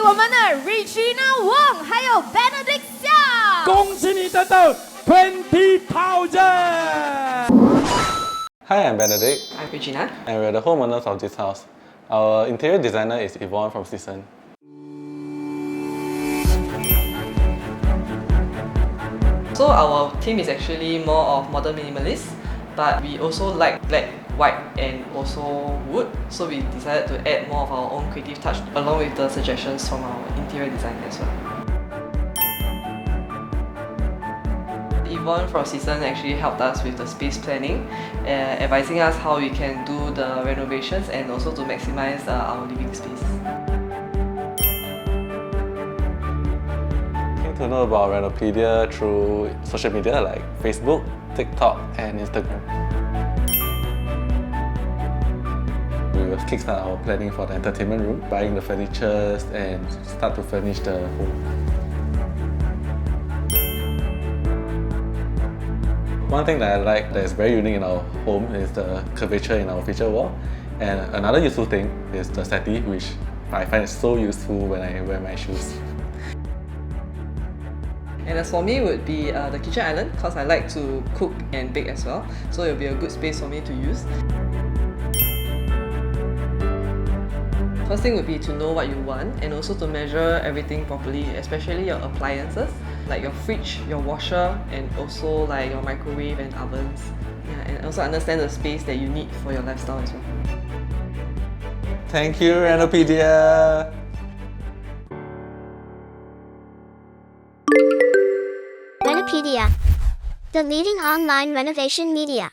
我们的 Regina Wong 还有 Benedict 夏。恭喜你得到20,000! Hi, I'm Benedict. I'm Regina. And we're the homeowners of this house. Our interior designer is Yvonne from Ciseern. So our theme is actually more of modern minimalist, but we also like black, white and also wood. So we decided to add more of our own creative touch along with the suggestions from our interior design as well. Yvonne from Ciseern actually helped us with the space planning, advising us how we can do the renovations and also to maximize our living space. To know about Renopedia through social media like Facebook, TikTok and Instagram. We will kickstart our planning for the entertainment room, buying the furniture and start to furnish the home. One thing that I like that is very unique in our home is the curvature in our feature wall. And another useful thing is the settee, which I find it so useful when I wear my shoes. And as for me, it would be the kitchen island because I like to cook and bake as well. So it will be a good space for me to use. First thing would be to know what you want and also to measure everything properly, especially your appliances like your fridge, your washer, and also like your microwave and ovens. Yeah, and also understand the space that you need for your lifestyle as well. Thank you, Renopedia! Renopedia, the leading online renovation media.